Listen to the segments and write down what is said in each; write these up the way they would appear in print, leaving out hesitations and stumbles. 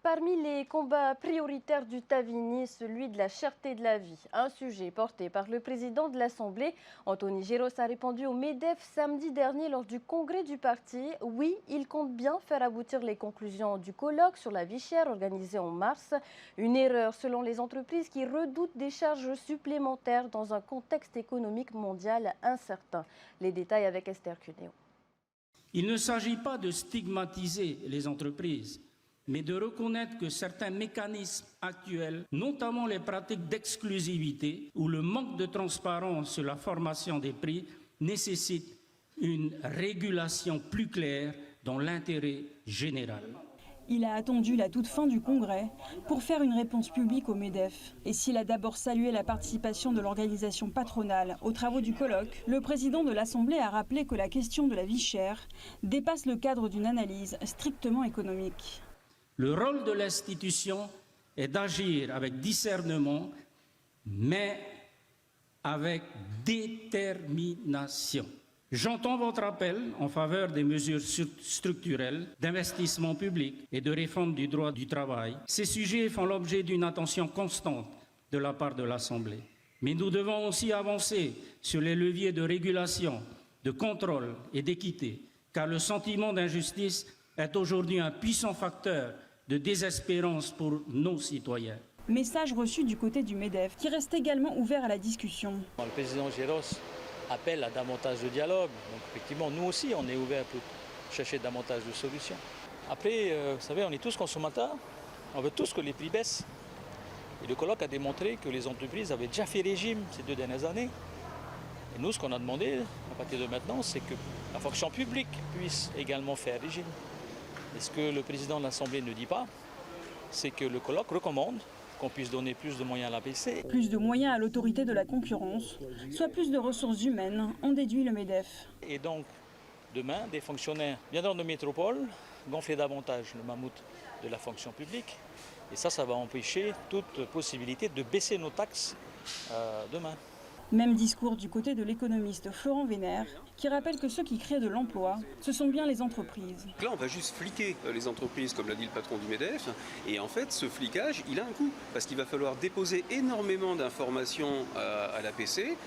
Parmi les combats prioritaires du Tavini, celui de la cherté de la vie, un sujet porté par le président de l'Assemblée. Anthony Géros a répondu au MEDEF samedi dernier lors du congrès du parti. Oui, il compte bien faire aboutir les conclusions du colloque sur la vie chère organisé en mars. Une erreur selon les entreprises qui redoutent des charges supplémentaires dans un contexte économique mondial incertain. Les détails avec Esther Cuneo. Il ne s'agit pas de stigmatiser les entreprises, mais de reconnaître que certains mécanismes actuels, notamment les pratiques d'exclusivité ou le manque de transparence sur la formation des prix, nécessitent une régulation plus claire dans l'intérêt général. Il a attendu la toute fin du congrès pour faire une réponse publique au MEDEF. Et s'il a d'abord salué la participation de l'organisation patronale aux travaux du colloque, le président de l'Assemblée a rappelé que la question de la vie chère dépasse le cadre d'une analyse strictement économique. Le rôle de l'institution est d'agir avec discernement, mais avec détermination. J'entends votre appel en faveur des mesures structurelles, d'investissement public et de réforme du droit du travail. Ces sujets font l'objet d'une attention constante de la part de l'Assemblée. Mais nous devons aussi avancer sur les leviers de régulation, de contrôle et d'équité, car le sentiment d'injustice est aujourd'hui un puissant facteur de désespérance pour nos citoyens. Message reçu du côté du MEDEF, qui reste également ouvert à la discussion. Le président Géros appelle à davantage de dialogue. Donc effectivement, nous aussi, on est ouvert pour chercher davantage de solutions. Après, vous savez, on est tous consommateurs, on veut tous que les prix baissent. Et le colloque a démontré que les entreprises avaient déjà fait régime ces 2 dernières années. Et nous, ce qu'on a demandé à partir de maintenant, c'est que la fonction publique puisse également faire régime. Et ce que le président de l'Assemblée ne dit pas, c'est que le colloque recommande qu'on puisse donner plus de moyens à l'APC. Plus de moyens à l'autorité de la concurrence, soit plus de ressources humaines, en déduit le MEDEF. Et donc, demain, des fonctionnaires viendront de métropole gonfler davantage le mammouth de la fonction publique. Et ça va empêcher toute possibilité de baisser nos taxes demain. Même discours du côté de l'économiste Florent Vénère, qui rappelle que ceux qui créent de l'emploi, ce sont bien les entreprises. Là, on va juste fliquer les entreprises, comme l'a dit le patron du MEDEF. Et en fait, ce flicage, il a un coût. Parce qu'il va falloir déposer énormément d'informations à l'APC.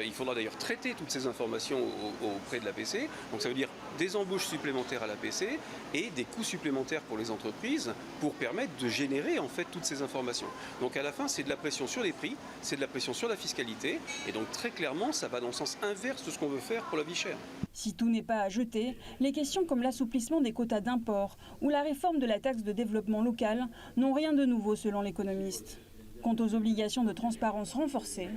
Il faudra d'ailleurs traiter toutes ces informations auprès de l'APC. Donc ça veut dire des embauches supplémentaires à l'APC et des coûts supplémentaires pour les entreprises pour permettre de générer en fait toutes ces informations. Donc à la fin, c'est de la pression sur les prix, c'est de la pression sur la fiscalité. Et donc très clairement, ça va dans le sens inverse de ce qu'on veut faire pour la vie chère. Si tout n'est pas à jeter, les questions comme l'assouplissement des quotas d'import ou la réforme de la taxe de développement local n'ont rien de nouveau selon l'économiste. Quant aux obligations de transparence renforcées,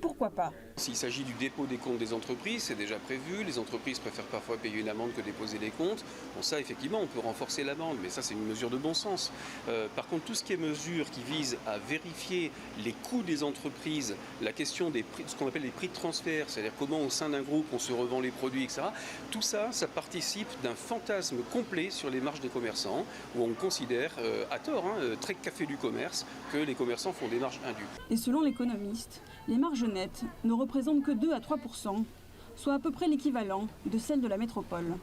pourquoi pas? S'il s'agit du dépôt des comptes des entreprises, c'est déjà prévu. Les entreprises préfèrent parfois payer une amende que déposer les comptes. Bon, ça, effectivement, on peut renforcer l'amende, mais ça, c'est une mesure de bon sens. Par contre, tout ce qui est mesure qui vise à vérifier les coûts des entreprises, la question des prix, ce qu'on appelle les prix de transfert, c'est-à-dire comment au sein d'un groupe on se revend les produits, etc. Tout ça, ça participe d'un fantasme complet sur les marges des commerçants, où on considère, à tort, très café du commerce, que les commerçants font des marges indues. Et selon l'économiste, les marges nettes ne représentent que 2 à 3%, soit à peu près l'équivalent de celles de la métropole.